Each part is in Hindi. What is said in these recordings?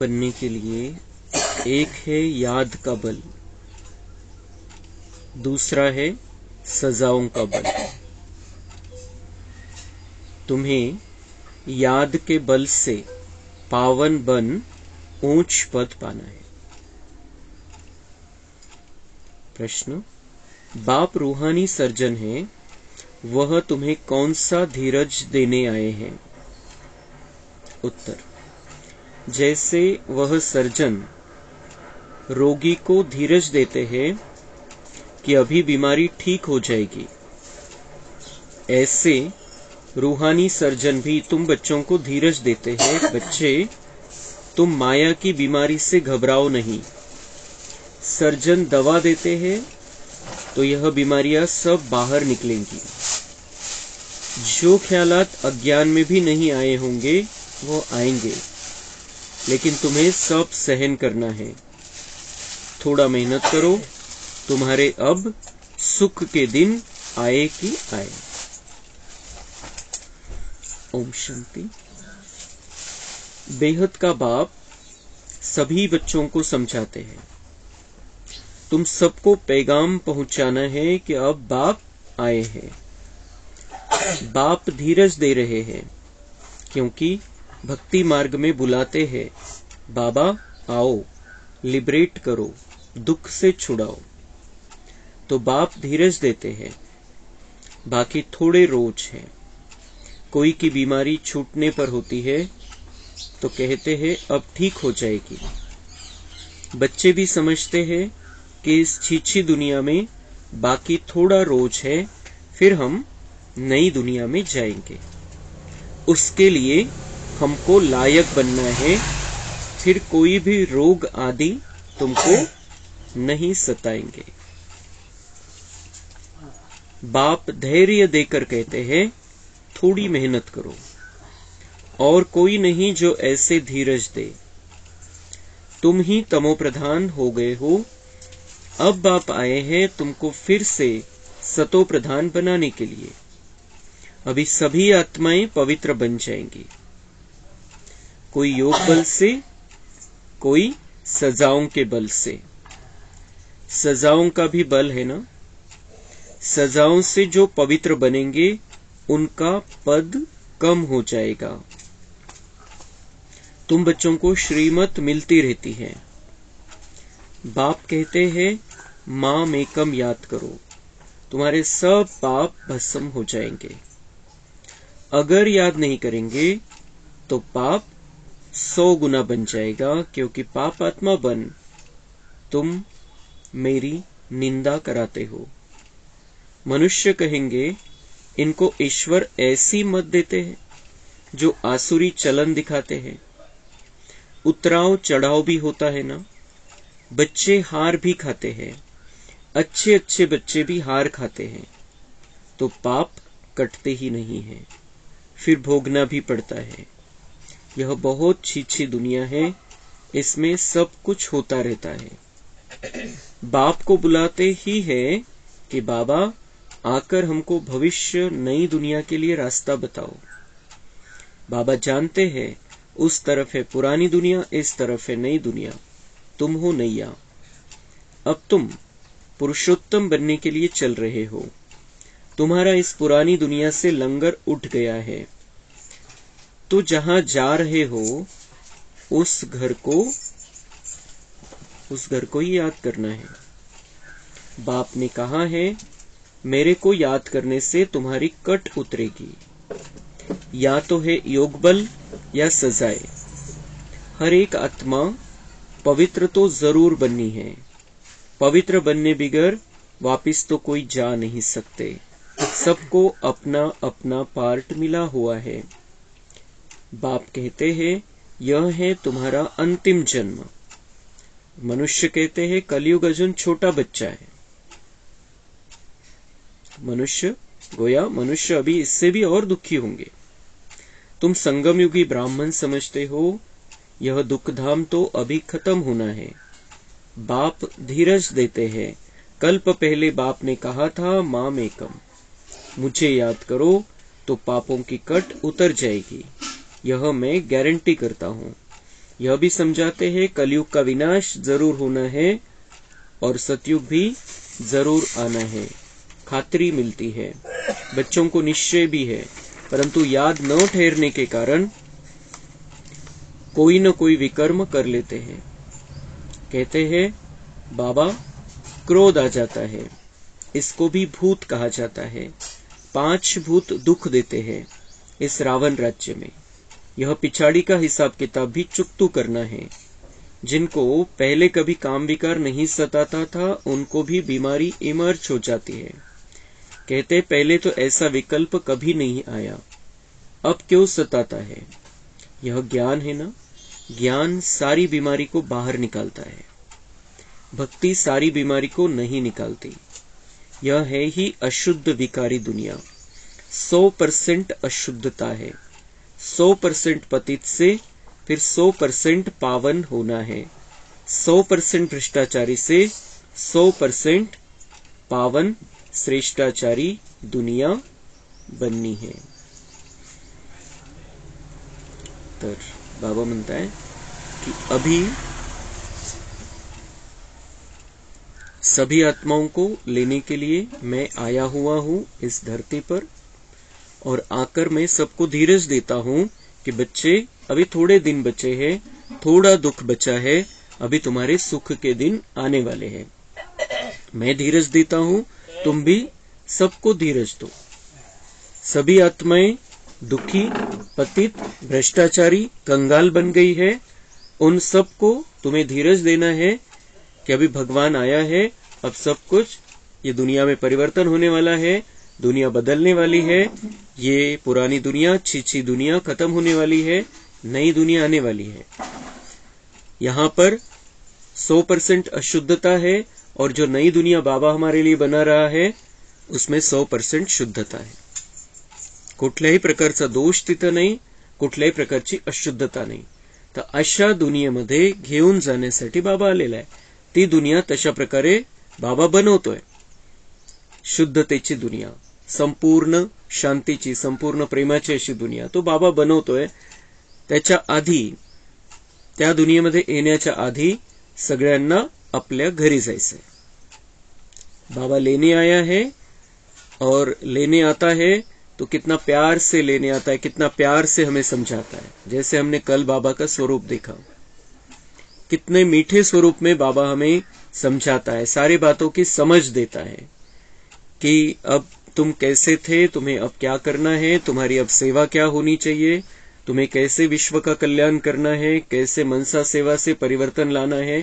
बनने के लिए एक है याद का बल, दूसरा है सजाओं का बल। तुम्हें याद के बल से पावन बन ऊंच पद पाना है। प्रश्न, बाप रूहानी सर्जन है, वह तुम्हें कौन सा धीरज देने आए हैं? उत्तर, जैसे वह सर्जन रोगी को धीरज देते हैं कि अभी बीमारी ठीक हो जाएगी, ऐसे रूहानी सर्जन भी तुम बच्चों को धीरज देते हैं। बच्चे, तुम माया की बीमारी से घबराओ नहीं। सर्जन दवा देते हैं तो यह बीमारियां सब बाहर निकलेंगी। जो ख्यालात अज्ञान में भी नहीं आए होंगे वो आएंगे, लेकिन तुम्हें सब सहन करना है। थोड़ा मेहनत करो, तुम्हारे अब सुख के दिन आए कि आए। ओम शांति। बेहद का बाप सभी बच्चों को समझाते हैं, तुम सबको पैगाम पहुंचाना है कि अब बाप आए हैं। बाप धीरज दे रहे हैं क्योंकि भक्ति मार्ग में बुलाते हैं, बाबा आओ, लिबरेट करो, दुख से छुड़ाओ। तो बाप धीरज देते हैं। बाकी थोड़े रोज हैं। कोई की बीमारी छूटने पर होती है तो कहते हैं अब ठीक हो जाएगी। बच्चे भी समझते हैं कि इस छीछी दुनिया में बाकी थोड़ा रोज है, फिर हम नई दुनिया में जाएंगे। उसके लिए हमको लायक बनना है, फिर कोई भी रोग आदि तुमको नहीं सताएंगे। बाप धैर्य देकर कहते हैं थोड़ी मेहनत करो, और कोई नहीं जो ऐसे धीरज दे। तुम ही तमो प्रधान हो गए हो, अब बाप आए हैं तुमको फिर से सतो प्रधान बनाने के लिए। अभी सभी आत्माएं पवित्र बन जाएंगी, कोई योग बल से, कोई सजाओं के बल से। सजाओं का भी बल है ना। सजाओं से जो पवित्र बनेंगे उनका पद कम हो जाएगा। तुम बच्चों को श्रीमत मिलती रहती है। बाप कहते हैं माम एकम याद करो, तुम्हारे सब पाप भस्म हो जाएंगे। अगर याद नहीं करेंगे तो पाप 100 गुना बन जाएगा, क्योंकि पाप आत्मा बन तुम मेरी निंदा कराते हो। मनुष्य कहेंगे इनको ईश्वर ऐसी मत देते हैं जो आसुरी चलन दिखाते हैं। उतराव चढ़ाव भी होता है ना। बच्चे हार भी खाते हैं, अच्छे अच्छे बच्चे भी हार खाते हैं, तो पाप कटते ही नहीं है, फिर भोगना भी पड़ता है। यह बहुत छीछी दुनिया है, इसमें सब कुछ होता रहता है। बाप को बुलाते ही है कि बाबा आकर हमको भविष्य नई दुनिया के लिए रास्ता बताओ। बाबा जानते हैं उस तरफ है पुरानी दुनिया, इस तरफ है नई दुनिया, तुम हो नैया। अब तुम पुरुषोत्तम बनने के लिए चल रहे हो। तुम्हारा इस पुरानी दुनिया से लंगर उठ गया है, तो जहां जा रहे हो उस घर को ही याद करना है। बाप ने कहा है मेरे को याद करने से तुम्हारी कट उतरेगी। या तो है योग बल या सजाए। हर एक आत्मा पवित्र तो जरूर बननी है। पवित्र बनने बिगर वापिस तो कोई जा नहीं सकते। सबको अपना अपना पार्ट मिला हुआ है। बाप कहते हैं यह है तुम्हारा अंतिम जन्म। मनुष्य कहते हैं कलयुग अर्जुन छोटा बच्चा है। मनुष्य अभी इससे भी और दुखी होंगे। तुम संगम युगी ब्राह्मण समझते हो, यह दुख धाम तो अभी खत्म होना है। बाप धीरज देते हैं। कल्प पहले बाप ने कहा था माम एकम, मुझे याद करो तो पापों की कट उतर जाएगी। यह मैं गारंटी करता हूँ। यह भी समझाते हैं कलयुग का विनाश जरूर होना है और सतयुग भी जरूर आना है। खातरी मिलती है, बच्चों को निश्चय भी है, परंतु याद न ठहरने के कारण कोई न कोई विकर्म कर लेते हैं। कहते हैं बाबा क्रोध आ जाता है, इसको भी भूत कहा जाता है। 5 भूत दुख देते हैं इस रावण राज्य में। यह पिछाड़ी का हिसाब किताब भी चुकतू करना है। जिनको पहले कभी काम विकार नहीं सताता था उनको भी बीमारी इमर्ज हो जाती है। कहते पहले तो ऐसा विकल्प कभी नहीं आया, अब क्यों सताता है? यह ज्ञान है ना, ज्ञान सारी बीमारी को बाहर निकालता है, भक्ति सारी बीमारी को नहीं निकालती। यह है ही अशुद्ध विकारी दुनिया। 100% अशुद्धता है। 100% पतित से फिर 100% पावन होना है। 100% भ्रष्टाचारी से 100% पावन श्रेष्ठाचारी दुनिया बननी है। तर बाबा म्हणता है कि अभी सभी आत्माओं को लेने के लिए मैं आया हुआ हूं इस धरती पर, और आकर मैं सबको धीरज देता हूं कि बच्चे अभी थोड़े दिन बचे हैं, थोड़ा दुख बचा है, अभी तुम्हारे सुख के दिन आने वाले हैं। मैं धीरज देता हूं, तुम भी सबको धीरज दो। सभी आत्माएं दुखी, पतित, भ्रष्टाचारी, कंगाल बन गई है, उन सबको तुम्हें धीरज देना है कि अभी भगवान आया है, अब सब कुछ ये दुनिया में परिवर्तन होने वाला है, दुनिया बदलने वाली है, ये पुरानी दुनिया, छीछी दुनिया खत्म होने वाली है, नई दुनिया आने वाली है। यहाँ पर 100% अशुद्धता है और जो नई दुनिया बाबा हमारे लिए बना रहा है उसमें 100% शुद्धता है। कुठल्याही प्रकारचा दोष तिथं नाही, कुठल्याही प्रकारची अशुद्धता नाही। तर अशा दुनियेमध्ये घेऊन जाण्यासाठी बाबा आलेला आहे। ती दुनिया तशा प्रकारे बाबा बनवतोय। शुद्धतेची दुनिया, संपूर्ण शांतीची, संपूर्ण प्रेमाची अशी दुनिया तो बाबा बनवतोय। त्याच्या आधी, त्या दुनियेमध्ये येण्याच्या आधी सगळ्यांना आपल्या घरी जायचंय। बाबा लेने आया है और लेने आता है तो कितना प्यार से लेने आता है, कितना प्यार से हमें समझाता है। जैसे हमने कल बाबा का स्वरूप देखा, कितने मीठे स्वरूप में बाबा हमें समझाता है, सारी बातों की समझ देता है कि अब तुम कैसे थे, तुम्हें अब क्या करना है, तुम्हारी अब सेवा क्या होनी चाहिए, तुम्हें कैसे विश्व का कल्याण करना है, कैसे मनसा सेवा से परिवर्तन लाना है।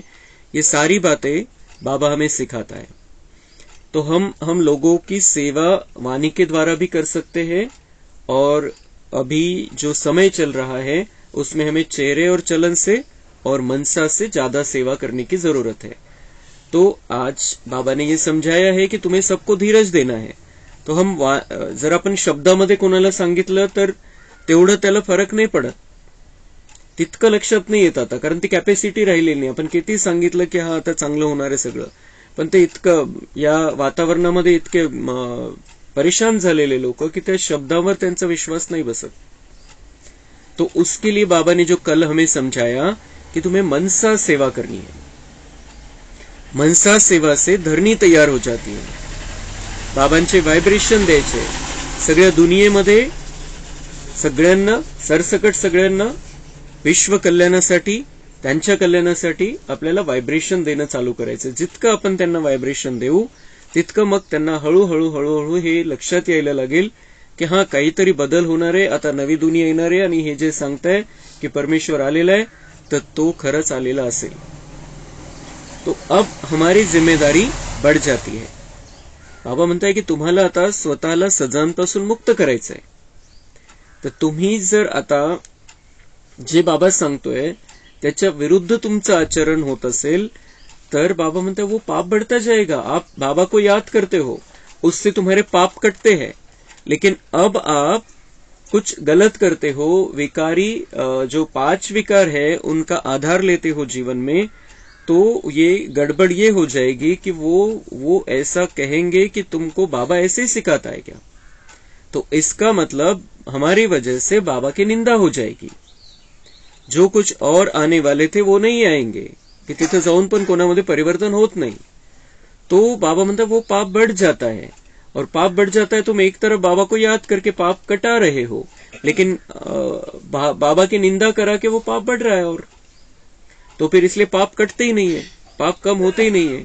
ये सारी बातें बाबा हमें सिखाता है। तो हम लोगों की सेवा वाणी के द्वारा भी कर सकते हैं, और अभी जो समय चल रहा है उसमें हमें चेहरे और चलन से और मनसा से ज्यादा सेवा करने की जरूरत है। तो आज बाबा ने ये समझाया है की तुम्हें सबको धीरज देना है। तो हम जर आपण शब्दामध्ये कोणाला सांगितलं तर तेवढं त्याला फरक नाही पडत, तितकं लक्षात नाही येत आता, कारण ती कॅपॅसिटी राहिलेली नाही। आपण किती सांगितलं की हा आता चांगलं होणार आहे सगळं, पण ते इतकं या वातावरणामध्ये इतके परेशान झालेले लोक की त्या शब्दावर त्यांचा विश्वास नहीं बसत। तो उसके लिए बाबा ने जो कल हमें समझाया कि तुम्हें मनसा सेवा करनी है। मनसा सेवा से धरणी तैयार हो जाती है। बाबांचे व्हायब्रेशन द्यायचे सगळ्या दुनियेमध्ये, सगळ्यांना, सरसकट सगळ्यांना विश्व कल्याणासाठी, त्यांच्या कल्याणासाठी आपल्याला व्हायब्रेशन देणं चालू करायचं। जितकं आपण त्यांना व्हायब्रेशन देऊ तितकं मग त्यांना हळूहळू हळूहळू हे लक्षात यायला लागेल की हाँ काहीतरी बदल होणार आहे, आता नवी दुनिया येणार आहे, आणि हे जे सांगताय की परमेश्वर आलेला आहे तर तो खरंच आलेला असेल। तो अब हमारी जिम्मेदारी बढ़ जाती है। बाबा म्हणताय की तुम्हाला आता स्वतःला सजांपासून मुक्त करायचंय। तर तुम्ही जर आता जे बाबा सांगतोय त्याच्या विरुद्ध तुमचं आचरण होत असेल तर बाबा म्हणते वो पाप बढ़ता जाएगा। आप बाबा को याद करते हो, उससे तुम्हारे पाप कटते हैं, लेकिन अब आप कुछ गलत करते हो, विकारी जो 5 विकार है उनका आधार लेते हो जीवन में, तो ये गड़बड़ ये हो जाएगी कि वो ऐसा कहेंगे कि तुमको बाबा ऐसे ही सिखाता है क्या। तो इसका मतलब हमारी वजह से बाबा की निंदा हो जाएगी। जो कुछ और आने वाले थे वो नाही आएंगे, की तिथं जाऊन पण कोणामध्ये परिवर्तन होत नाही. तो बाबा म्हणतात वो पाप बढ़ जाता है, और पाप बढ़ जाता है. तुम एक तरफ बाबा को याद करके पाप कटा रहे हो, लेकिन बाबा की निंदा करा के वो पाप बढ़ रहा है, और तो फिर इसलिए पाप कटते ही नाही है, पाप कम होते ही नाही है.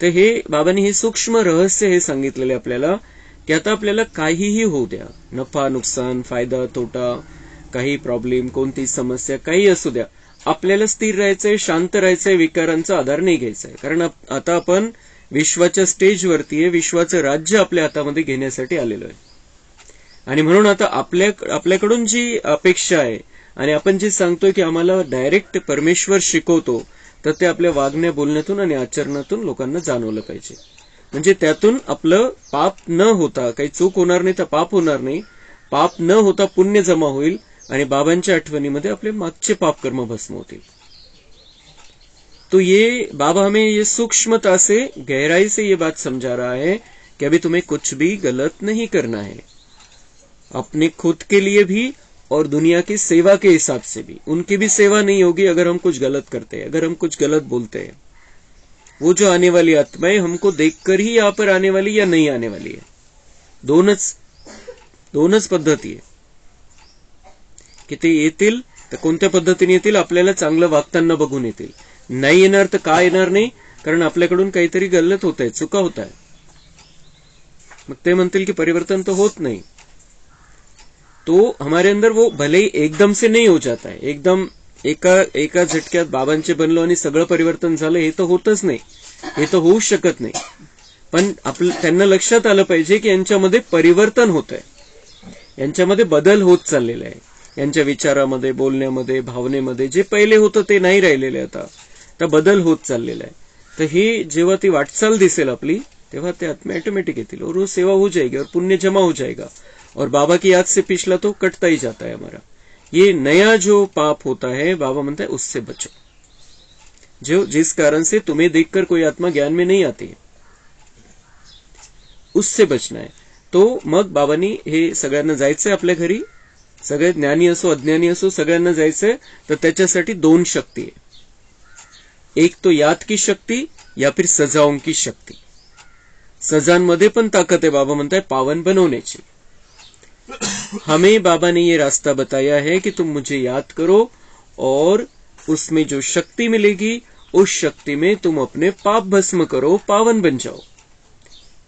तर हे बाबांनी हे सूक्ष्म रहस्य हे सांगितलेले आपल्याला, की आता आपल्याला काहीही होऊ द्या, नफा नुकसान, फायदा तोटा, काही प्रॉब्लेम, कोणती समस्या, काही असू द्या, आपल्याला स्थिर राहायचंय, शांत राहायचंय, विकारांचा आधार नाही घ्यायचा आहे. कारण आता आपण विश्वाच्या स्टेजवरती आहे, विश्वाचं राज्य आपल्या हातामध्ये घेण्यासाठी आलेलो आहे. आणि म्हणून आता आपल्याकडून जी अपेक्षा आहे आणि आपण जे सांगतोय की आम्हाला डायरेक्ट परमेश्वर शिकवतो, तर ते आपल्या वागण्या बोलण्यातून आणि आचरणातून लोकांना जाणवलं पाहिजे. म्हणजे त्यातून आपलं पाप न होता, काही चूक होणार नाही तर पाप होणार नाही, पाप न होता पुण्य जमा होईल आणि बाबांच्या आठवणीमध्ये आपले मागचे पाप कर्म भस्म होतील. तो ये बाबा हमें ये सूक्ष्मता से, गहराई से ये बात समझा रहा है कि अभी तुम्हें कुछ भी गलत नहीं करना है, अपने खुद के लिए भी और दुनिया की सेवा के हिसाब से भी. उनकी भी सेवा नहीं होगी अगर हम कुछ गलत करते हैं, अगर हम कुछ गलत बोलते हैं. वो जो आने वाली आत्माएं हमको देखकर ही यहाँ पर आने वाली या नहीं आने वाली है, दोनच पद्धती आहे. की ते येतील तर कोणत्या पद्धतीने येतील, आपल्याला चांगलं वागताना बघून येतील. नाही येणार तर का येणार नाही, कारण आपल्याकडून काहीतरी गलत होत आहे, चुका होत आहे. मग ते म्हणतील की परिवर्तन तो होत नाही. तो हमारे अंदर वो भले ही एकदम से नहीं हो जाता है, एकदम एका झटक्यात बाबांचे बनलो आणि सगळं परिवर्तन झालं, हे तर होतच नाही, हे तर होऊच शकत नाही. पण त्यांना लक्षात आलं पाहिजे की यांच्यामध्ये परिवर्तन होत आहे, यांच्यामध्ये बदल होत चाललेला आहे. यांच्या विचारामध्ये, बोलण्यामध्ये, भावनेमध्ये जे पहिले होतं ते नाही राहिलेले, आता बदल होत चाललेला आहे. तर हे जेव्हा ती वाटचाल दिसेल आपली, तेव्हा ते आत्मा ऑटोमेटिक येतील और वो सेवा हो जाएगी और पुण्य जमा हो जाएगा. और बाबा की याद से पिछला तो कटता ही जाता है हमारा. ये नया जो पाप होता है, बाबा म्हणता है उससे बचो, जो जिस कारण से तुम्हें देखकर कोई आत्मा ज्ञान में नहीं आती है, उससे बचना है. तो मग बाबांनी हे सगळ्यांना जायचंय आपल्या घरी, सगळे ज्ञानी असो अज्ञानी असो सगळ्यांना जायचंय. तर त्याच्यासाठी दोन शक्ती आहे, एक तो याद की शक्ती या फिर सजाओं की शक्ती. सजांमध्ये पण ताकद है, बाबा म्हणता है पावन बनवण्याची. हमें बाबा ने ये रास्ता बताया है कि तुम मुझे याद करो और उसमें जो शक्ति मिलेगी, उस शक्ति में तुम अपने पाप भस्म करो, पावन बन जाओ.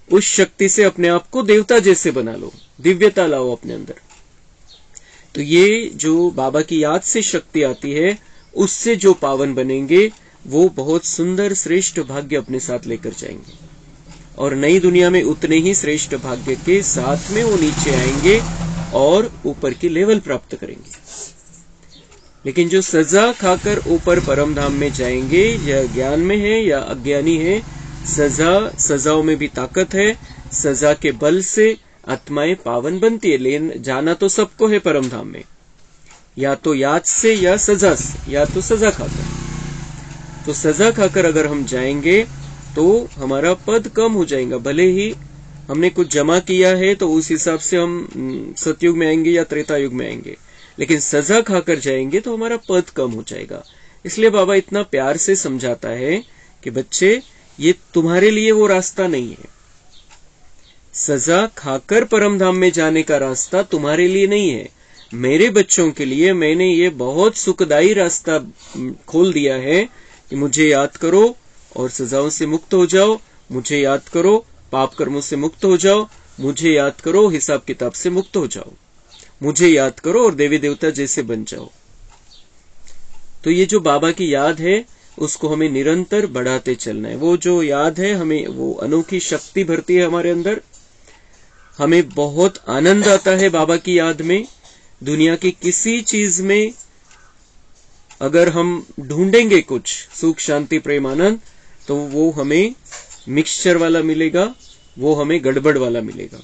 उस शक्ति से अपने आप को देवता जैसे बना लो, दिव्यता लाओ अपने अंदर. तो ये जो बाबा की याद से शक्ति आती है, उससे जो पावन बनेंगे वो बहुत सुंदर श्रेष्ठ भाग्य अपने साथ लेकर जाएंगे, और नई दुनिया में उतने ही श्रेष्ठ भाग्य के साथ में वो नीचे आएंगे और ऊपर की लेवल प्राप्त करेंगे. लेकिन जो सजा खाकर ऊपर परम धाम में जाएंगे, या ज्ञान में है या अज्ञानी है, सजाओं में भी ताकत है. सजा के बल से आत्माएं पावन बनती है, लेकिन जाना तो सबको है परम धाम में, या तो याद से या सजा से, या तो सजा खाकर. तो सजा खाकर अगर हम जाएंगे तो हमारा पद कम हो जाएगा. भले ही हमने कुछ जमा किया है तो उस हिसाब से हम सतयुग में आएंगे या त्रेता युग में आएंगे, लेकिन सजा खाकर जाएंगे तो हमारा पद कम हो जाएगा. इसलिए बाबा इतना प्यार से समझाता है कि बच्चे, ये तुम्हारे लिए वो रास्ता नहीं है. सजा खाकर परम धाम में जाने का रास्ता तुम्हारे लिए नहीं है, मेरे बच्चों के लिए मैंने ये बहुत सुखदायी रास्ता खोल दिया है कि मुझे याद करो और सजाओं से मुक्त हो जाओ, मुझे याद करो, पाप कर्मों से मुक्त हो जाओ, मुझे याद करो, हिसाब किताब से मुक्त हो जाओ, मुझे याद करो और देवी देवता जैसे बन जाओ. तो ये जो बाबा की याद है, उसको हमें निरंतर बढ़ाते चलना है. वो जो याद है हमें वो अनोखी शक्ति भरती है हमारे अंदर. हमें बहुत आनंद आता है बाबा की याद में. दुनिया की किसी चीज में अगर हम ढूंढेंगे कुछ सुख शांति प्रेम आनंद, तो वो हमें मिक्सचर वाला मिलेगा, वो हमें गड़बड़ वाला मिलेगा,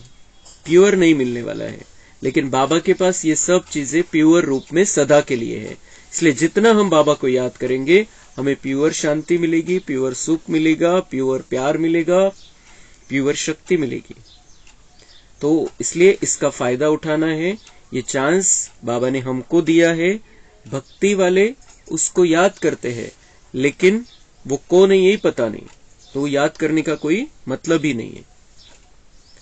प्योर नहीं मिलने वाला है. लेकिन बाबा के पास ये सब चीजें प्योर रूप में सदा के लिए है. इसलिए जितना हम बाबा को याद करेंगे, हमें प्योर शांति मिलेगी, प्योर सुख मिलेगा, प्योर प्यार मिलेगा, प्योर शक्ति मिलेगी. तो इसलिए इसका फायदा उठाना है. ये चांस बाबा ने हमको दिया है, भक्ति वाले उसको याद करते हैं, लेकिन वो कौन है यही पता नहीं, तो याद करने का कोई मतलब ही नाही आहे.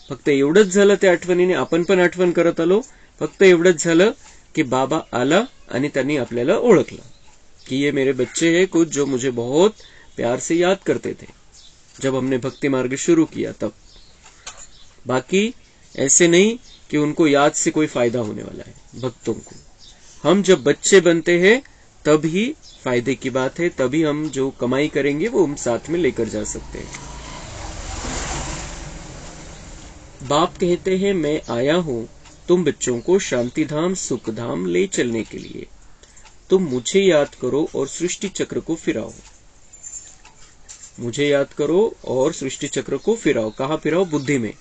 फक्त एवढंच झालं त्या आठवणीने, आपण पण आठवण करत आलो. फक्त एवढंच झालं कि बाबा आला आणि त्यांनी आपल्याला ओळखलं कि ये मेरे बच्चे हैं कुछ जो मुझे बहुत प्यार से याद करते थे जब हमने भक्ति मार्ग शुरू किया तब. बाकी ऐसे नहीं कि उनको याद से कोई फायदा होने वाला है. भक्तों को हम जब बच्चे बनते हैं तभी फायदे की बात है, तभी हम जो कमाई करेंगे वो हम साथ में लेकर जा सकते हैं. बाप कहते हैं मैं आया हूं तुम बच्चों को शांति धाम सुख धाम ले चलने के लिए. तुम मुझे याद करो और सृष्टि चक्र को फिराओ. मुझे याद करो और सृष्टि चक्र को फिराओ. कहाँ फिराओ? बुद्धि में.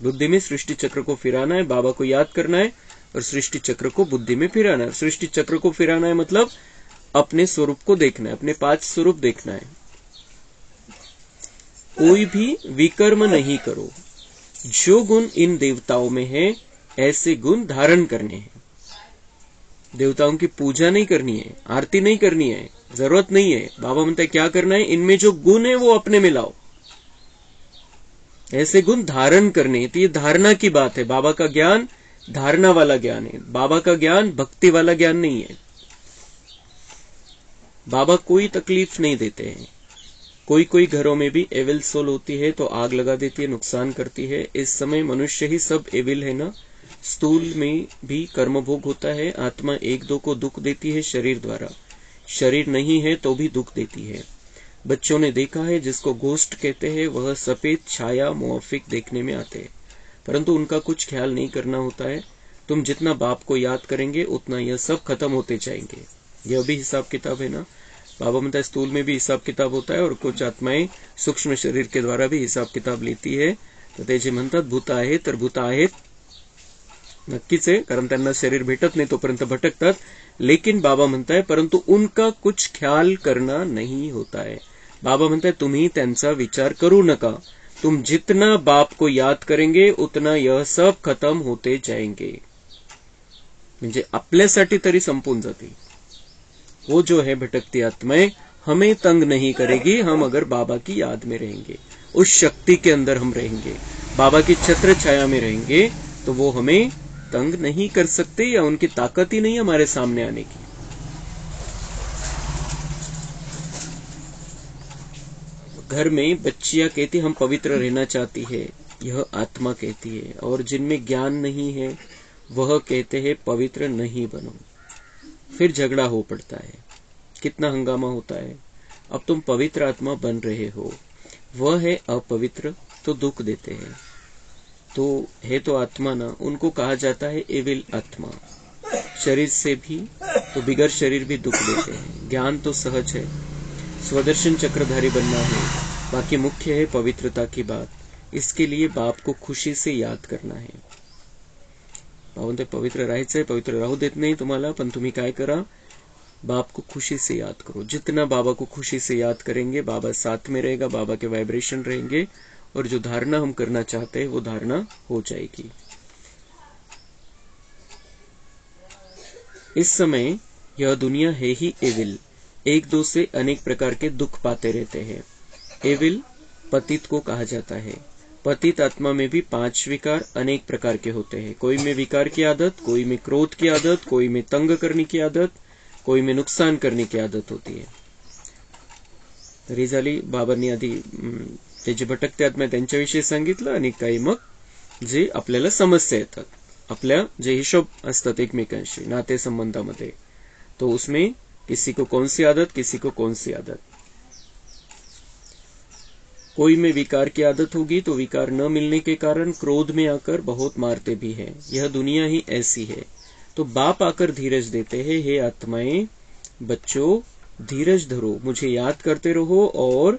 बुद्धि में सृष्टि चक्र को फिराना है, बाबा को याद करना है और सृष्टि चक्र को बुद्धि में फिराना है. सृष्टि चक्र को फिराना है मतलब अपने स्वरूप को देखना है, अपने 5 स्वरूप देखना है. कोई भी विकर्म नहीं करो. जो गुण इन देवताओं में है ऐसे गुण धारण करने हैं. देवताओं की पूजा नहीं करनी है, आरती नहीं करनी है, जरूरत नहीं है. बाबा म्हणता है क्या करना है, इनमें जो गुण है वो अपने में लाओ. ऐसे गुण धारण करने हैं. तो ये धारणा की बात है. बाबा का ज्ञान धारणा वाला ज्ञान है. बाबा का ज्ञान भक्ति वाला ज्ञान नहीं है. बाबा कोई तकलीफ नहीं देते हैं. कोई कोई घरों में भी एविल सोल होती है तो आग लगा देती है, नुकसान करती है. इस समय मनुष्य ही सब एविल है ना. स्थूल में भी कर्मभोग होता है. आत्मा एक दो को दुख देती है शरीर द्वारा. शरीर नहीं है तो भी दुख देती है. बच्चों ने देखा है जिसको गोस्ट कहते हैं वह सफेद छाया मोफिक देखने में आते हैं, परंतु उनका कुछ ख्याल नहीं करना होता है. तुम जितना बाप को याद करेंगे उतना यह सब खत्म होते जाएंगे. यह भी हिसाब किताब है ना. बाबा म्हणता स्थूल में भी हिसाब किताब होता है और कुछ आत्माएं सूक्ष्म शरीर के द्वारा भी हिसाब किताब लेती है. तर ते जे म्हणतात भूत आहे तर भूत आहेत नक्कीच आहे, कारण त्यांना शरीर भेटत नाही तोपर्यंत भटकतात. लेकिन बाबा म्हणताय परंतु उनका कुछ ख्याल करना नहीं होता है. बाबा म्हणताय तुम्ही त्यांचा विचार करू नका. तुम जितना बाप को याद करेंगे उतना यह सब खत्म होते जाएंगे. म्हणजे आपल्यासाठी तरी संपून जाते. वो जो है भटकती आत्माएं हमें तंग नहीं करेगी. हम अगर बाबा की याद में रहेंगे, उस शक्ति के अंदर हम रहेंगे, बाबा की छत्र छाया में रहेंगे, तो वो हमें तंग नहीं कर सकते या उनकी ताकत ही नहीं हमारे सामने आने की. घर में बच्चियां कहती हम पवित्र रहना चाहती है, यह आत्मा कहती है. और जिनमें ज्ञान नहीं है वह कहते हैं पवित्र नहीं बनो. फिर झगड़ा हो पड़ता है, कितना हंगामा होता है. अब तुम पवित्र आत्मा बन रहे हो, वह है अपवित्र तो दुख देते हैं. तो है तो आत्मा ना, उनको कहा जाता है एविल आत्मा. शरीर से भी तो बिगर शरीर भी दुख देते हैं. ज्ञान तो सहज है, स्वदर्शन चक्रधारी बनना है, बाकी मुख्य है पवित्रता की बात. इसके लिए बाप को खुशी से याद करना है. बाबा पवित्र राहायचंय, पवित्र राहू देत नाही तुम्हाला, पण तुम्ही काय करा, बाप को खुशी से याद करो. जितना बाबा को खुशी से याद करेंगे बाबा साथ में रहेगा, बाबा के वाइब्रेशन रहेंगे और जो धारणा हम करना चाहते हैं वो धारणा हो जाएगी. इस समय यह दुनिया है ही एविल. एक दो से अनेक प्रकार के दुख पाते रहते हैं. एविल पतित को कहा जाता है. पतित आत्मा में भी 5 विकार अनेक प्रकार के होते हैं. कोई में विकार की आदत, कोई में क्रोध की आदत, कोई में तंग करने की आदत, कोई में नुकसान करने की आदत होती है. तरी झाली बाबांनी आधी ते जे भटकते आत्मा त्यांच्याविषयी सांगितलं आणि काही मग जे आपल्याला समस्या येतात, आपल्या जे हिशोब असतात एकमेकांशी नाते संबंधामध्ये, तो उसमें किसी को कौन सी आदत, किसी को कौन सी आदत. कोई में विकार की आदत होगी तो विकार न मिलने के कारण क्रोध में आकर बहुत मारते भी हैं. यह दुनिया ही ऐसी है. तो बाप आकर धीरज देते हैं, हे आत्माएं बच्चों धीरज धरो, मुझे याद करते रहो और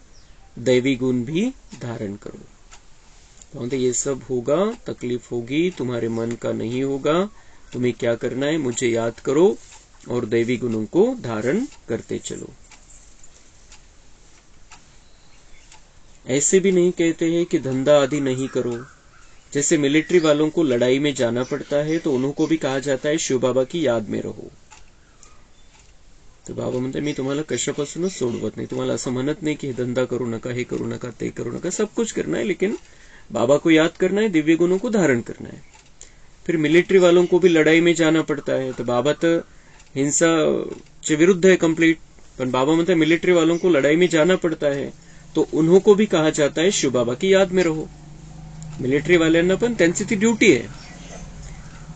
दैवी गुण भी धारण करो. तो ये सब होगा, तकलीफ होगी, तुम्हारे मन का नहीं होगा. तुम्हें क्या करना है, मुझे याद करो और दैवी गुणों को धारण करते चलो. ऐसे भी नहीं कहते हैं कि धंधा आदि नहीं करो. जैसे मिलिट्री वालों को लड़ाई में जाना पड़ता है तो उन्हों को भी कहा जाता है शिव बाबा की याद में रहो. तर बाबा म्हणते मी तुम्हाला कशापासूनच सोडवत नहीं, तुम्हाला असं म्हणत नहीं कि धंधा करू नका, हे करू नका, ते करू नका, सब कुछ करना है, लेकिन बाबा को याद करना है, दिव्य गुणों को धारण करना है। फिर मिलिट्री वालों को भी लड़ाई में जाना पड़ता है, तो बाबा तो हिंसा के विरुद्ध है कंप्लीट, पण बाबा म्हणते मिलिट्री वालों को लड़ाई में जाना पड़ता है, तो उन्हों को भी कहा जाता है शिव बाबा की याद में रहो। मिलिट्री वाल्यांना पण त्यांची ती ड्युटी आहे,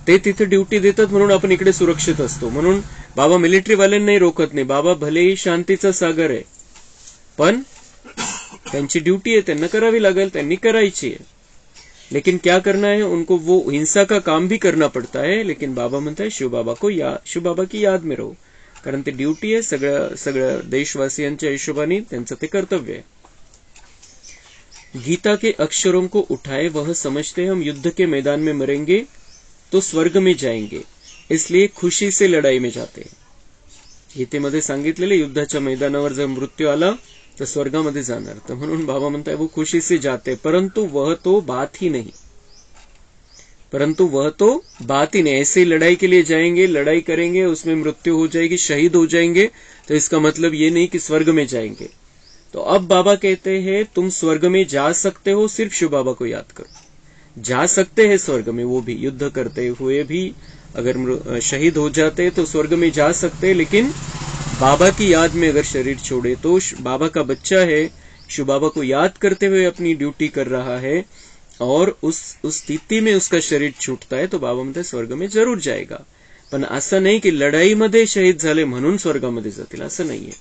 ते तिथे ड्युटी देतात म्हणून आपण इकडे सुरक्षित असतो। म्हणून बाबा मिलिट्री वाल्यांनाही रोकत नाही, बाबा भलेही शांतीचा सागर आहे, पण त्यांची ड्युटी है, त्यांना करावी लागेल, त्यांनी करायची है। लेकिन क्या करना है उनको, वो हिंसा का काम भी करना पड़ता है, लेकिन बाबा म्हणता है शिव बाबा की याद में रहो, कारण ते ड्युटी आहे, सगळ्या देशवासियांच्या हिशोबाने त्यांचं ते कर्तव्य है। गीता के अक्षरों को उठाए वह समझते हम युद्ध के मैदान में मरेंगे तो स्वर्ग में जाएंगे, इसलिए खुशी से लड़ाई में जाते हैं। गीतेमध्ये सांगितलेले युद्धाच्या मैदानावर जर मृत्यू आला तो स्वर्गामध्ये जाणार, तर म्हणून बाबा म्हणताय वो खुशी से जाते, परंतु वह तो बात ही नहीं, ऐसे ही लड़ाई के लिए जाएंगे, लड़ाई करेंगे, उसमें मृत्यु हो जाएगी, शहीद हो जाएंगे, तो इसका मतलब ये नहीं कि स्वर्ग में जाएंगे। तो अब बाबा कहते हैं तुम स्वर्ग में जा सकते हो, सिर्फ शिव बाबा को याद करो। जा सकते हैं स्वर्ग में, वो भी युद्ध करते हुए भी अगर शहीद हो जाते तो स्वर्ग में जा सकते, लेकिन बाबा की याद में अगर शरीर छोड़े तो बाबा का बच्चा है, शिव बाबा को याद करते हुए अपनी ड्यूटी कर रहा है, और उस स्थिति में उसका शरीर छूटता है, तो बाबा म्हणतात स्वर्ग में जरूर जाएगा। पण असं नाही की लढाईमध्ये शहीद झाले म्हणून स्वर्गामध्ये जातील, असं नाहीये।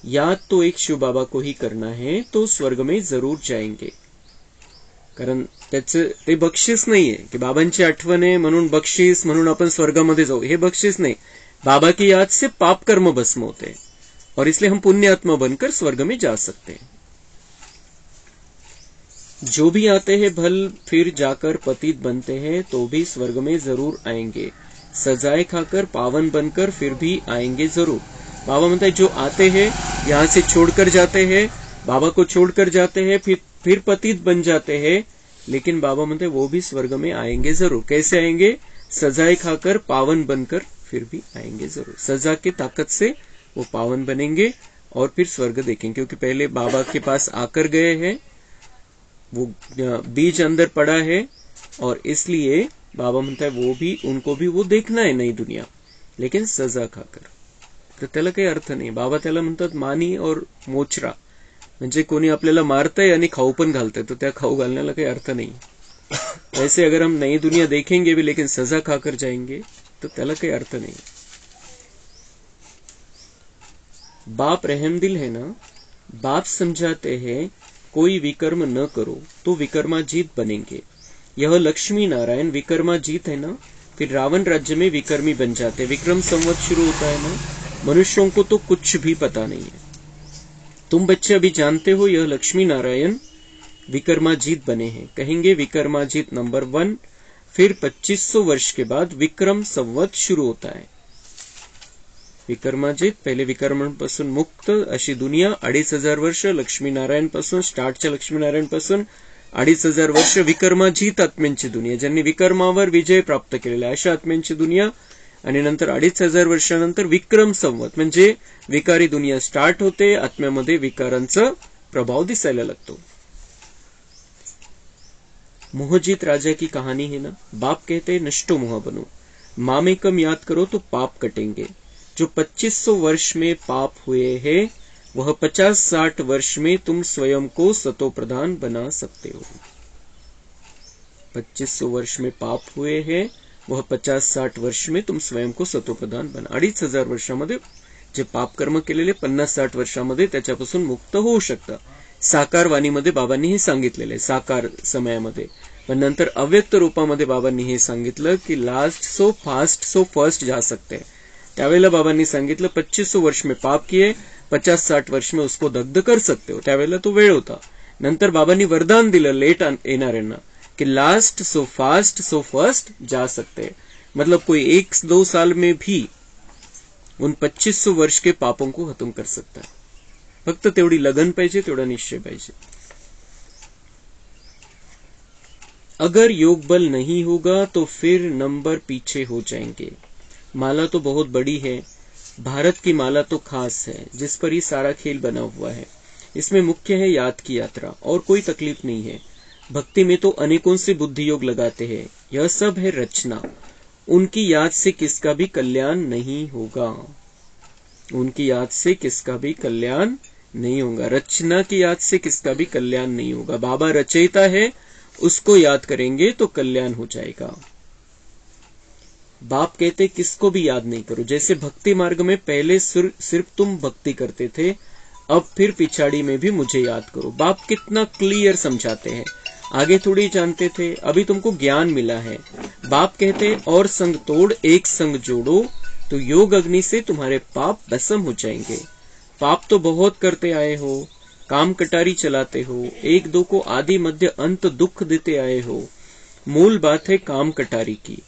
याद तो एक शिव बाबा को ही करना है, तो स्वर्ग में जरूर जाएंगे, कारण त्याचं ते बक्षीस नाहीये की बाबांची आठवण आहे म्हणून बक्षीस, म्हणून आपण स्वर्गामध्ये जाऊ, हे बक्षीस नहीं। बाबा की याद से पाप कर्म भस्म होते हैं, और इसलिए हम पुण्य आत्मा बनकर स्वर्ग में जा सकते हैं। जो भी आते हैं भल फिर जाकर पतित बनते हैं, तो भी स्वर्ग में जरूर आएंगे, सजाए खाकर पावन बनकर फिर भी आएंगे जरूर। बाबा म्हणता है जो आते हैं यहाँ से छोड़कर जाते हैं, बाबा को छोड़कर जाते हैं, फिर पतित बन जाते हैं, लेकिन बाबा म्हणते वो भी स्वर्ग में आएंगे जरूर। कैसे आएंगे? सजाए खाकर पावन बनकर फिर भी आएंगे जरूर। सजा की ताकत से वो पावन बनेंगे और फिर स्वर्ग देखेंगे, क्योंकि पहले बाबा के पास आकर गए हैं, वो बीज अंदर पड़ा है, और इसलिए बाबा म्हणता है वो भी, उनको भी वो देखना है नई दुनिया, लेकिन सजा खाकर। तर त्याला काही अर्थ नाही। बाबा त्याला म्हणतात मानी और मोचरा, म्हणजे कोणी आपल्याला मारतंय आणि खाऊ पण घालतंय, तो त्या खाऊ घालण्याला काही अर्थ नाही। ऐसे अगर हम नई दुनिया देखेंगे भी लेकिन सजा खाकर जाएंगे, तो त्याला काही अर्थ नहीं। बाप रहमदिल है ना, बाप समझाते हैं कोई विकर्म न करो तो विकर्माजीत बनेंगे। यह लक्ष्मी नारायण विकर्माजीत है ना, फिर रावण राज्य में विकर्मी बन जाते। विक्रम संवत शुरू होता है ना, मनुष्यों को तो कुछ भी पता नहीं है। तुम बच्चे अभी जानते हो यह लक्ष्मी नारायण विकर्माजीत बने हैं। कहेंगे विकर्माजीत नंबर 1, फिर 2500 वर्ष के बाद विक्रम संवत शुरू होता है। विकर्माजीत पहिले विकर्मांपासून मुक्त अशी दुनिया, 2500 वर्ष लक्ष्मीनारायण पासून, स्टार्टच्या लक्ष्मीनारायण पासून 2500 वर्ष विकर्माजीत आत्म्यांची दुनिया, ज्यांनी विकर्मावर विजय प्राप्त केलेला अशा आत्म्यांची दुनिया, आणि नंतर 2500 वर्षानंतर विक्रम संवत म्हणजे विकारी दुनिया स्टार्ट होते, आत्म्यामध्ये विकारांचा प्रभाव दिसायला लागतो। मोहजीत राजा की कहानी है ना, बाप कहते नष्टो मोह बनो, मामेकम याद करो तो पाप कटेंगे। जो 2500 वर्ष में पाप हुए हैं वह 50-60 वर्ष में तुम स्वयं को सतो प्रधान बना सकते हो। 2500 वर्ष में पाप हुए हैं वह 50-60 वर्ष में तुम स्वयं को सतो प्रधान बना। 2500 वर्षामध्ये जे पाप कर्म केलेले 50-60 वर्षामध्ये त्याच्यापासून मुक्त होऊ शकता। साकार वाणीमध्ये बाबांनी हे सांगितलेले, साकार समयामध्ये, पण नंतर अव्यक्त रूपामध्ये बाबांनी हे सांगितलं की last so fast so first जा सकते हैं। त्यावेळेला बाबांनी सांगितलं 2500 वर्ष में पाप किए, 50-60 वर्ष में उसको दग्ध कर सकते हो। त्यावेळेला तो वेळ होता। नंतर बाबांनी वरदान दिलं लेट येणाऱ्यांना कि last so fast so first जा सकते हैं, मतलब कोई 1-2 साल में भी उन 2500 वर्ष के पापों को खत्म कर सकता है। फक्त तेवढी लगन पाहिजे, तेवढा निश्चय पाहिजे। अगर योग बल नहीं होगा तो फिर नंबर पीछे हो जाएंगे, माला तो बहुत बड़ी है, भारत की माला तो खास है, जिस पर ही सारा खेल बना हुआ है। इसमें मुख्य है याद की यात्रा, और कोई तकलीफ नहीं है। भक्ति में तो अनेकों से बुद्धि योग लगाते हैं, यह सब है रचना। उनकी याद से किसका भी कल्याण नहीं होगा, उनकी याद से किसका भी कल्याण नहीं होगा, रचना की याद से किसका भी कल्याण नहीं होगा। बाबा रचयिता है, उसको याद करेंगे तो कल्याण हो जाएगा। बाप कहते किसको भी याद नहीं करो। जैसे भक्ति मार्ग में पहले सिर्फ तुम भक्ति करते थे, अब फिर पिछाड़ी में भी मुझे याद करो। बाप कितना क्लियर समझाते हैं, आगे थोड़ी जानते थे, अभी तुमको ज्ञान मिला है। बाप कहते और संग तोड़ एक संग जोड़ो, तो योग अग्नि से तुम्हारे पाप भस्म हो जाएंगे। पाप तो बहुत करते आए हो, काम कटारी चलाते हो, एक दो को आदि मध्य अंत दुख देते आए हो। मूल बात है काम कटारी की।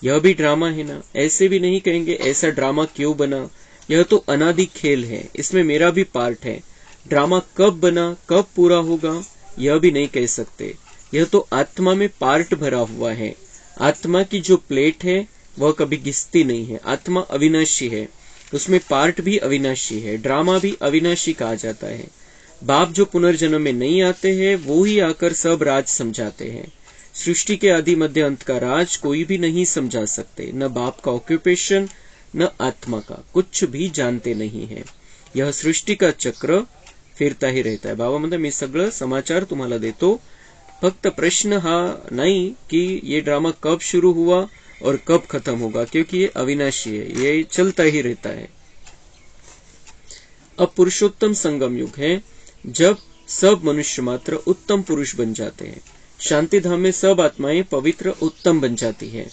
यह भी ड्रामा है ना, ऐसे भी नहीं कहेंगे ऐसा ड्रामा क्यों बना, यह तो अनादि खेल है, इसमें मेरा भी पार्ट है। ड्रामा कब बना, कब पूरा होगा, यह भी नहीं कह सकते। यह तो आत्मा में पार्ट भरा हुआ है। आत्मा की जो प्लेट है वह कभी घिसती नहीं है। आत्मा अविनाशी है, उसमें पार्ट भी अविनाशी है, ड्रामा भी अविनाशी कहा जाता है। बाप जो पुनर्जन्म में नहीं आते हैं, वो ही आकर सब राज समझाते हैं। सृष्टि के आदि मध्य अंत का राज कोई भी नहीं समझा सकते, न बाप का ऑक्यूपेशन न आत्मा का, कुछ भी जानते नहीं है। यह सृष्टी का चक्र फिरता ही रहता है। बाबा म्हणतात मी सगळं समाचार तुम्हाला देतो, फक्त प्रश्न हा नहीं कि ये ड्रामा कब शुरू हुआ और कब खत्म होगा, क्योंकि ये अविनाशी है, ये चलता ही रहता है। अब पुरुषोत्तम संगम युग है, जब सब मनुष्य मात्र उत्तम पुरुष बन जाते हैं। शांति धाम में सब आत्माएं पवित्र उत्तम बन जाती है।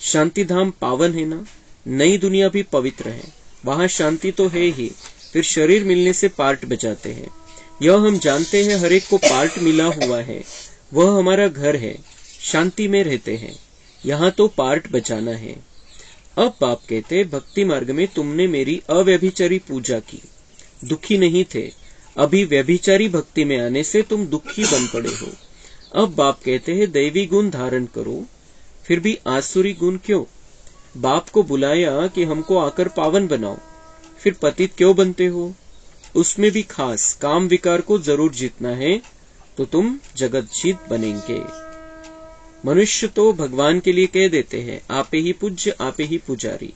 शांति धाम पावन है ना, नई दुनिया भी पवित्र है, वहां शांति तो है ही, फिर शरीर मिलने से पार्ट बचाते हैं। यह हम जानते हैं, हर एक को पार्ट मिला हुआ है, वह हमारा घर है, शांति में रहते हैं, यहाँ तो पार्ट बचाना है। अब बाप कहते भक्ति मार्ग में तुमने मेरी अव्यभिचारी पूजा की, दुखी नहीं थे, अभी व्यभिचारी भक्ति में आने से तुम दुखी बन पड़े हो। अब बाप कहते हैं दैवी गुण धारण करो, फिर भी आसुरी गुण क्यों? बाप को बुलाया कि हमको आकर पावन बनाओ, फिर पतित क्यों बनते हो? उसमें भी खास काम विकार को जरूर जीतना है, तो तुम जगत जीत बनेंगे। मनुष्य तो भगवान के लिए कह देते हैं आपे ही पूज्य आपे ही पुजारी,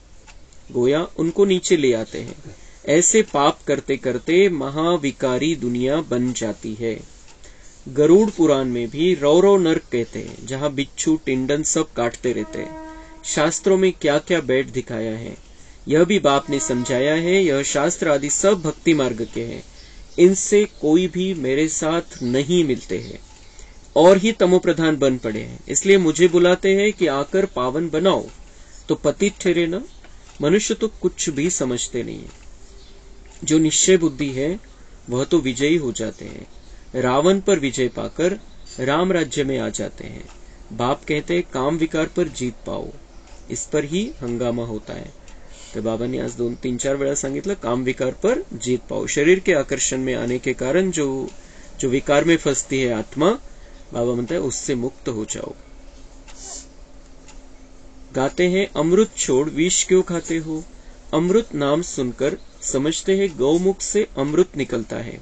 गोया उनको नीचे ले आते हैं। ऐसे पाप करते करते महाविकारी दुनिया बन जाती है। गरुड़ पुराण में भी रौरव नर्क कहते हैं, जहाँ बिच्छू टिंडन सब काटते रहते हैं। शास्त्रों में क्या क्या बैठ दिखाया है, यह भी बाप ने समझाया है। यह शास्त्र आदि सब भक्ति मार्ग के हैं, इनसे कोई भी मेरे साथ नहीं मिलते हैं और ही तमो प्रधान बन पड़े हैं। इसलिए मुझे बुलाते हैं कि आकर पावन बनाओ, तो पतित ठहरे ना। मनुष्य तो कुछ भी समझते नहीं है। जो निश्चय बुद्धि है वह तो विजयी हो जाते हैं, रावण पर विजय पाकर राम राज्य में आ जाते हैं। बाप कहते हैं काम विकार पर जीत पाओ, इस पर ही हंगामा होता है। तो बाबांनी आज 2-3-4 वेळा सांगितलं काम विकार पर जीत पाओ। शरीर के आकर्षण में आने के कारण जो विकार में फंसती है आत्मा, बाबा म्हणता है उससे मुक्त हो जाओ। गाते हैं अमृत छोड़ विष क्यों खाते हो? अमृत नाम सुनकर समझते हैं गौमुख से अमृत निकलता है।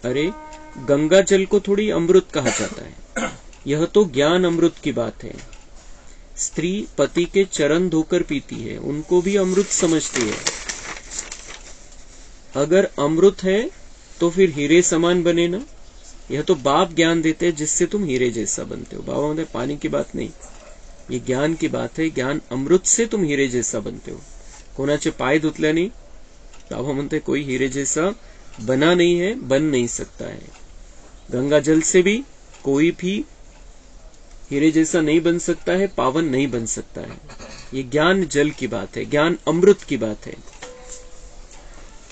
अरे गंगा जल को थोड़ी अमृत कहा जाता है, यह तो ज्ञान अमृत की बात है। स्त्री पति के चरण धोकर पीती है, उनको भी अमृत समझती है। अगर अमृत है तो फिर हीरे समान बने ना। यह तो बाप ज्ञान देते हैं जिससे तुम हीरे जैसा बनते हो। बाबा म्हणते पानी की बात नहीं, ये ज्ञान की बात है। ज्ञान अमृत से तुम हीरे जैसा बनते हो। कोणाचे पाय धुतल्याने बाबा म्हणते कोई हीरे जैसा बना नहीं है, बन नहीं सकता है। गंगा जल से भी कोई भी हीरे जैसा नहीं बन सकता है, पावन नहीं बन सकता है। ये ज्ञान जल की बात है, ज्ञान अमृत की बात है।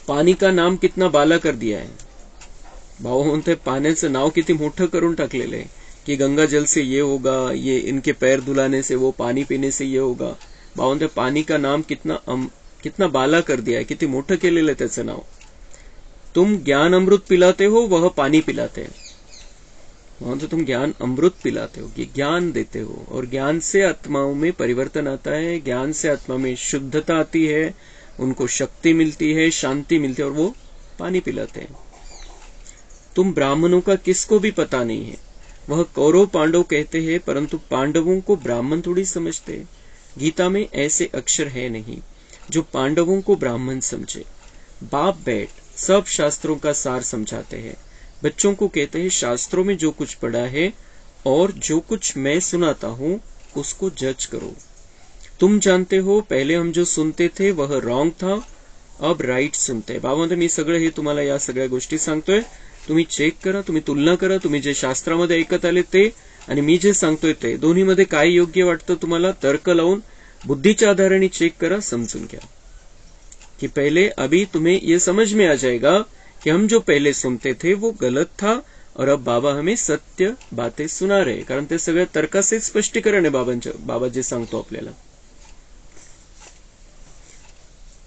पानी का नाम कितना बाला कर दिया है। भाऊ म्हणते पाण्याचं नाव किती मोठं करून टाकलेलं आहे की गंगा जल से ये होगा, ये इनके पैर धुलाने से, वो पानी पीने से ये होगा। भाऊ म्हणते पानी का नाम कितना बाला कर दिया है, किती मोठं केलेलं आहे त्याचं नाव। तुम ज्ञान अमृत पिलाते हो, वह पानी पिलाते हैं। वहां तो तुम ज्ञान अमृत पिलाते हो, ज्ञान देते हो, और ज्ञान से आत्माओं में परिवर्तन आता है, ज्ञान से आत्मा में शुद्धता आती है, उनको शक्ति मिलती है, शांति मिलती है, और वो पानी पिलाते हैं। तुम ब्राह्मणों का किसको भी पता नहीं है। वह कौरव पांडव कहते हैं, परंतु पांडवों को ब्राह्मण थोड़ी समझते। गीता में ऐसे अक्षर है नहीं जो पांडवों को ब्राह्मण समझे। बाप बैठ सब शास्त्रों का सार समझाते हैं। बच्चों को कहते हैं शास्त्रों में जो कुछ पढ़ा है और जो कुछ मैं सुनाता हूँ उसको जज करो। तुम जानते हो पहले हम जो सुनते थे वह रॉन्ग था, अब राईट सुनते। बाबा मी सगळं हे तुम्हाला या सगळ्या गोष्टी सांगतोय, तुम्ही चेक करा, तुम्ही तुलना करा, तुम्ही जे शास्त्रामध्ये ऐकत आले ते आणि मी जे सांगतोय ते दोन्हीमध्ये काय योग्य वाटतं तुम्हाला तर्क लावून बुद्धीच्या आधाराने चेक करा, समजून घ्या। कि पहले अभी तुम्हें ये समझ में आ जाएगा कि हम जो पहले सुनते थे वो गलत था और अब बाबा हमें सत्य बातें सुना रहे, कारण ते सगळं तर्काचे स्पष्टीकरण आहे बाबा जे सांगतो आपल्याला।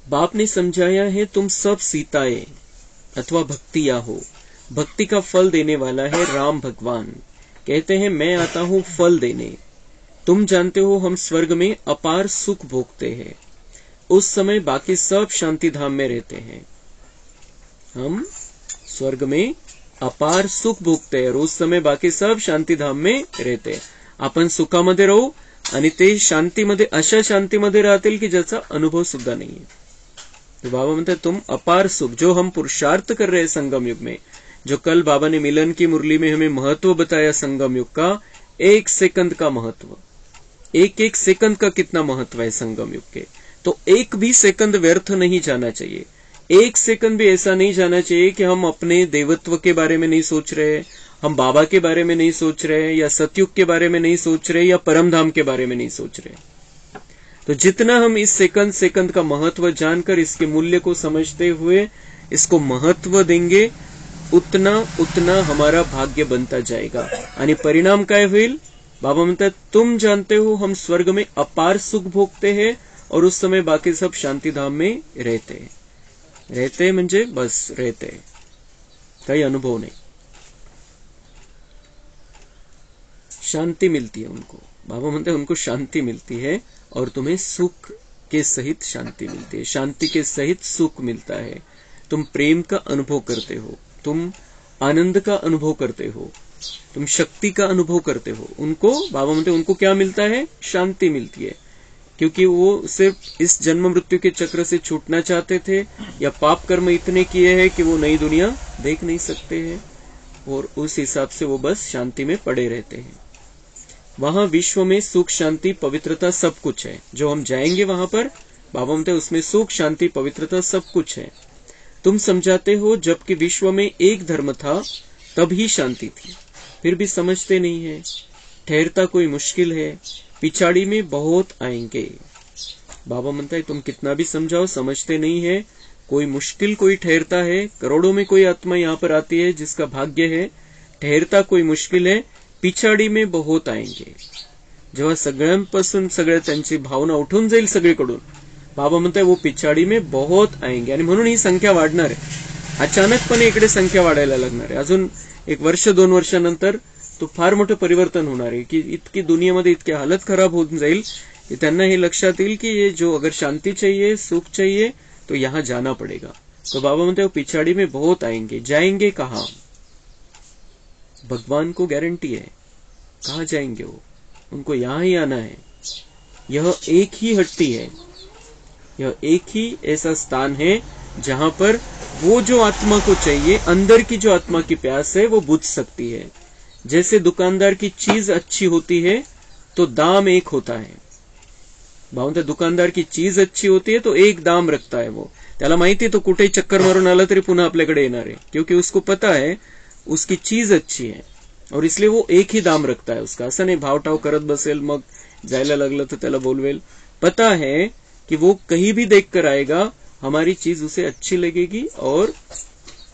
बाप ने समझाया है तुम सब सीताएं अथवा भक्तिया हो। भक्ति का फल देने वाला है राम भगवान। कहते हैं मैं आता हूं फल देने। तुम जानते हो हम स्वर्ग में अपार सुख भोगते हैं, उस समय बाकी सब शांति धाम में रहते हैं। हम स्वर्ग में अपार सुख भोगते हैं और उस समय बाकी सब शांति धाम में रहते हैं। आपण सुखामध्ये राहू आणि ते शांतीमध्ये अशा शांतीमध्ये राहतील की ज्याचा अनुभव सुद्धा नाहीये। तो बाबा म्हणते तुम अपार सुख, जो हम पुरुषार्थ कर रहे हैं संगम युग में, जो कल बाबा ने मिलन की मुरली में हमें महत्व बताया संगम युग का, 1 सेकंड का महत्व, एक सेकंड का कितना महत्व है संगम युग के। तो एक भी सेकंड व्यर्थ नहीं जाना चाहिए। 1 सेकंड भी ऐसा नहीं जाना चाहिए कि हम अपने देवत्व के बारे में नहीं सोच रहे, हम बाबा के बारे में नहीं सोच रहे, या सतयुग के बारे में नहीं सोच रहे, या परमधाम के बारे में नहीं सोच रहे। तो जितना हम इस सेकंड का महत्व जानकर इसके मूल्य को समझते हुए इसको महत्व देंगे, उतना हमारा भाग्य बनता जाएगा। आणि परिणाम काय होईल? बाबा म्हणतात तुम जानते हो हम स्वर्ग में अपार सुख भोगते हैं और उस समय बाकी सब शांति धाम में रहते म्हणजे बस रहते, काही अनुभव नहीं, शांति मिलती है उनको। बाबा म्हणते उनको शांति मिलती है और तुम्हें सुख के सहित शांति मिलती है, शांति के सहित सुख मिलता है। तुम प्रेम का अनुभव करते हो, तुम आनंद का अनुभव करते हो, तुम शक्ति का अनुभव करते हो। उनको बाबा म्हणते उनको क्या मिलता है? शांति मिलती है, क्योंकि वो सिर्फ इस जन्म मृत्यु के चक्र से छूटना चाहते थे, या पाप कर्म इतने किए हैं कि वो नई दुनिया देख नहीं सकते हैं, और उस हिसाब से वो बस शांति में पड़े रहते हैं। वहां विश्व में सुख शांति पवित्रता सब कुछ है। जो हम जाएंगे वहां पर बाबा म्हणते उसमें सुख शांति पवित्रता सब कुछ है। तुम समझाते हो जबकि विश्व में एक धर्म था तब ही शांति थी, फिर भी समझते नहीं है। ठहरता कोई मुश्किल है, पिछाड़ी में बहुत आएंगे। बाबा म्हणता है तुम कितना भी समझाओ समझते नहीं है। कोई मुश्किल कोई ठहरता है, करोड़ों में कोई आत्मा यहाँ पर आती है जिसका भाग्य है। ठहरता कोई मुश्किल है, पिछाडी में बहुत आएंगे। जेव्हा सगळ्यांपासून सगळ्या त्यांची भावना उठून जाईल सगळीकडून, बाबा म्हणताय वो पिछाडी में बहुत आएंगे, आणि म्हणून ही संख्या वाढणार आहे। अचानकपणे इकडे संख्या वाढायला लागणार आहे। अजून 1 वर्ष 2 वर्षानंतर तो फार मोठं परिवर्तन होणार आहे की इतकी दुनियामध्ये इतकी हालत खराब होऊन जाईल की त्यांना हे लक्षात येईल की ये जो अगर शांति चाहिए सुख चाहिए तो यहाँ जाना पड़ेगा। तो बाबा म्हणते वो पिछाड़ी में बहुत आएंगे। जाएंगे कहाँ? भगवान को गारंटी है, कहाँ जाएंगे वो? उनको यहाँ ही आना है। यह एक ही हट्टी है, यह एक ही ऐसा स्थान है जहां पर वो जो आत्मा को चाहिए, अंदर की जो आत्मा की प्यास है वो बुझ सकती है। जैसे दुकानदार की चीज अच्छी होती है तो दाम एक होता है। भावना दुकानदार की चीज अच्छी होती है तो एक दाम रखता है वो, त्याला माहिती तो कुठेही चक्कर मारून आला तरी पुन्हा आपल्याकडे येणार आहे, क्योंकि उसको पता है उसकी चीज अच्छी है और इसलिए वो एक ही दाम रखता है उसका। असं नाही भावटाव करत बसेल, मग जायला लागलं तर त्याला बोलवेल। पता है कि वो कहीं भी देख कर आएगा, हमारी चीज उसे अच्छी लगेगी और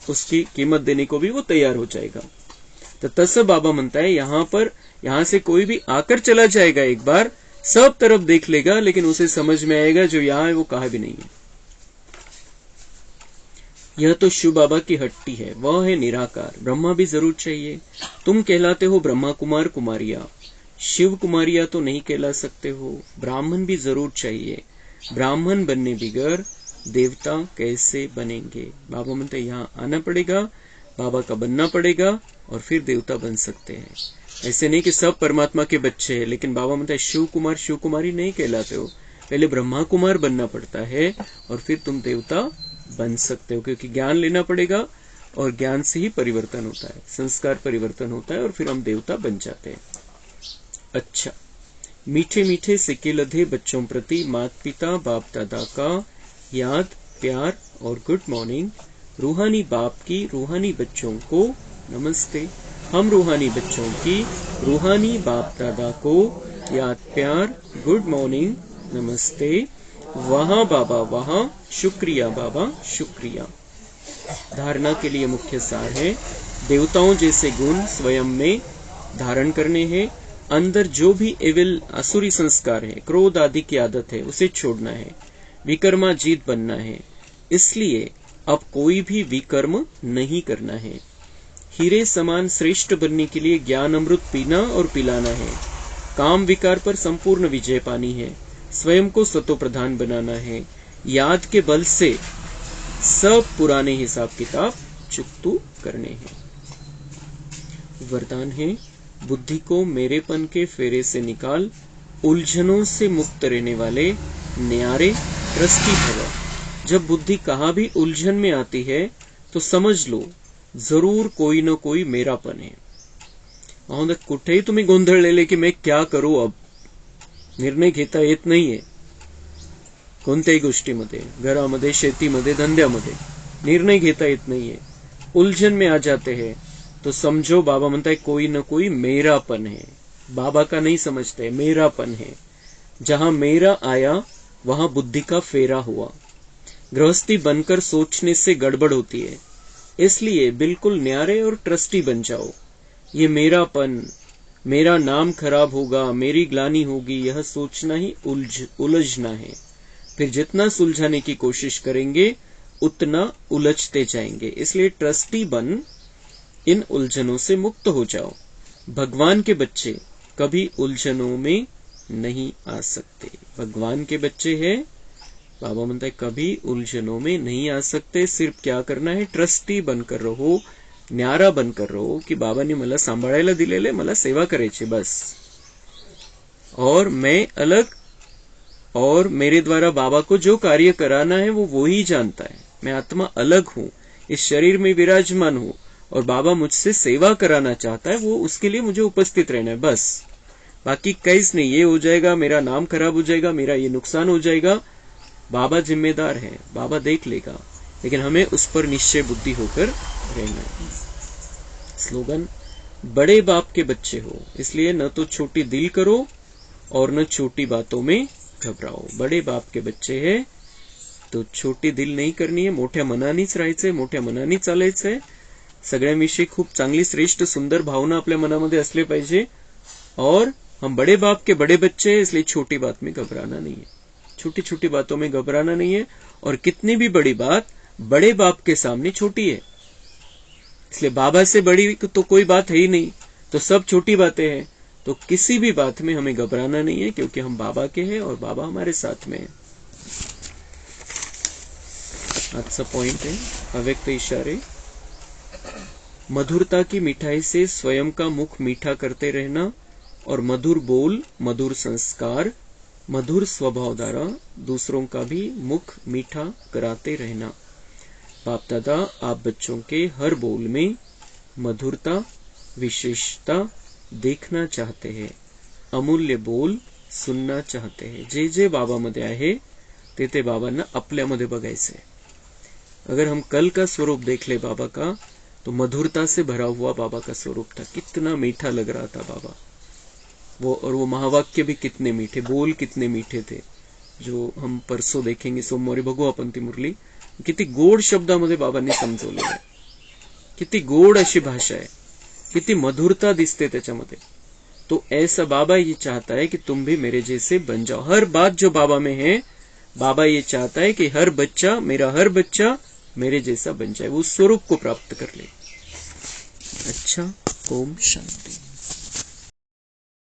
उसकी कीमत देने को भी वो तैयार हो जाएगा। तो तसं बाबा म्हणता है यहाँ से कोई भी आकर चला जाएगा, एक बार सब तरफ देख लेगा, लेकिन उसे समझ में आएगा जो यहाँ है वो कहा भी नहीं है। यह तो शिव बाबा की हट्टी है, वह है निराकार। ब्रह्मा भी जरूर चाहिए। तुम कहलाते हो ब्रह्मा कुमार कुमारिया, शिव कुमारिया तो नहीं कहला सकते हो। ब्राह्मण भी जरूर चाहिए, ब्राह्मण बनने बिगर देवता कैसे बनेंगे। बाबा म्हणते यहाँ आना पड़ेगा, बाबा का बनना पड़ेगा और फिर देवता बन सकते हैं। ऐसे नहीं कि सब परमात्मा के बच्चे हैं, लेकिन बाबा म्हणते शिव कुमार शिव कुमारी नहीं कहलाते हो, पहले ब्रह्मा कुमार बनना पड़ता है और फिर तुम देवता बन सकते हो, क्योंकि ज्ञान लेना पड़ेगा और ज्ञान से ही परिवर्तन होता है, संस्कार परिवर्तन होता है और फिर हम देवता बन जाते हैं। अच्छा, मीठे मीठे सिक्के लधे बच्चों प्रति माता पिता बाप दादा का याद प्यार और गुड मॉर्निंग। रूहानी बाप की रूहानी बच्चों को नमस्ते। हम रूहानी बच्चों की रूहानी बाप दादा को याद प्यार गुड मॉर्निंग नमस्ते। वहाँ बाबा वहाँ, शुक्रिया बाबा शुक्रिया। धारणा के लिए मुख्य सार है, देवताओं जैसे गुण स्वयं में धारण करने हैं। अंदर जो भी एविल असुरी संस्कार है, क्रोध आदि की आदत है, उसे छोड़ना है। विकर्माजीत बनना है, इसलिए अब कोई भी विकर्म नहीं करना है। हीरे समान श्रेष्ठ बनने के लिए ज्ञान अमृत पीना और पिलाना है। काम विकार पर संपूर्ण विजय पानी है। स्वयं को सतो प्रधान बनाना है। याद के बल से सब पुराने हिसाब किताब चुकतू करने हैं। वरदान है, बुद्धि को मेरेपन के फेरे से निकाल, उलझनों से मुक्त रहने वाले न्यारे ट्रस्टी भव। जब बुद्धि कहाँ भी उलझन में आती है तो समझ लो जरूर कोई न कोई मेरापन है। कुठेही तुम्ही गोंधळलेले की मैं क्या करूं, अब निर्णय घेता येत नाहीये। कोणत्याही गोष्टीमध्ये, घरामध्ये, शेतीमध्ये, धंद्यामध्ये निर्णय घेता येत नाहीये, उलझन में आ जाते हैं, तो समझो बाबा म्हणता है कोई न कोई मेरापन है। बाबा का नहीं समझते, मेरापन है। जहां मेरा आया वहां बुद्धि का फेरा हुआ। गृहस्थी बनकर सोचने से गड़बड़ होती है, इसलिए बिल्कुल न्यारे और ट्रस्टी बन जाओ। ये मेरापन, मेरा नाम खराब होगा, मेरी ग्लानि होगी, यह सोचना ही उलझना है। फिर जितना सुलझाने की कोशिश करेंगे उतना उलझते जाएंगे। इसलिए ट्रस्टी बन इन उलझनों से मुक्त हो जाओ। भगवान के बच्चे कभी उलझनों में नहीं आ सकते। भगवान के बच्चे हैं, बाबा म्हणता है कभी उलझनों में नहीं आ सकते। सिर्फ क्या करना है, ट्रस्टी बनकर रहो, न्यारा बनकर रहो कि बाबांनी मला सांभाळायला दिलेले, मला सेवा करायची बस, और मैं अलग, और मेरे द्वारा बाबा को जो कार्य कराना है वो ही जानता है। मैं आत्मा अलग हूँ, इस शरीर में विराजमान हूँ और बाबा मुझसे सेवा कराना चाहता है, वो उसके लिए मुझे उपस्थित रहना है बस। बाकी कैस नहीं, ये हो जाएगा, मेरा नाम खराब हो जाएगा, मेरा ये नुकसान हो जाएगा, बाबा जिम्मेदार है, बाबा देख लेगा, लेकिन हमें उस पर निश्चय बुद्धि होकर रहना है। स्लोगन, बड़े बाप के बच्चे हो, इसलिए न तो छोटी दिल करो और न छोटी बातों में घबराओ। बड़े बाप के बच्चे हैं तो छोटी दिल नहीं करनी है, मोठ्या मनानीच राहायचंय, मोठ्या मनानी चालायचंय। सगळ्यांविषयी खूप चांगली श्रेष्ठ सुंदर भावना आपल्या मनामध्ये असले पाहिजे। और हम बड़े बाप के बड़े बच्चे हैं, इसलिए छोटी बात में घबराना नहीं है, छोटी छोटी बातों में घबराना नहीं है। और कितनी भी बड़ी बात बड़े बाप के सामने छोटी है, इसलिए बाबा से बड़ी तो कोई बात है ही नहीं, तो सब छोटी बातें हैं। तो किसी भी बात में हमें घबराना नहीं है, क्योंकि हम बाबा के हैं और बाबा हमारे साथ में है। आज का पॉइंट है अव्यक्त इशारे। मधुरता की मिठाई से स्वयं का मुख मीठा करते रहना और मधुर बोल, मधुर संस्कार, मधुर स्वभाव द्वारा दूसरों का भी मुख मीठा कराते रहना। बाप दादा आप बच्चों के हर बोल में मधुरता, विशेषता देखना चाहते हैं, अमूल्य बोल सुनना चाहते हैं। जे जे बाबामध्ये आहे ते ते बाबांना आपल्यामध्ये बघायचंय। अगर हम कल का स्वरूप देख ले बाबा का, तो मधुरता से भरा हुआ बाबा का स्वरूप था, कितना मीठा लग रहा था बाबा वो, और वो महावाक्य भी कितने मीठे, बोल कितने मीठे थे, जो हम परसों देखेंगे, सोमवारी बघू आपण ती मुरली। किती गोड शब्दामध्ये बाबांनी समजवलेलं आहे, किती गोड अशी भाषा आहे, किती मधुरता दिसते त्याच्यामध्ये। तो ऐसा बाबा ये चाहता है कि तुम भी मेरे जैसे बन जाओ। हर बात जो बाबा में है, बाबा ये चाहता है कि हर बच्चा, मेरा हर बच्चा मेरे जैसा बन जाए, वो स्वरूप को प्राप्त कर ले। अच्छा, ओम शांति।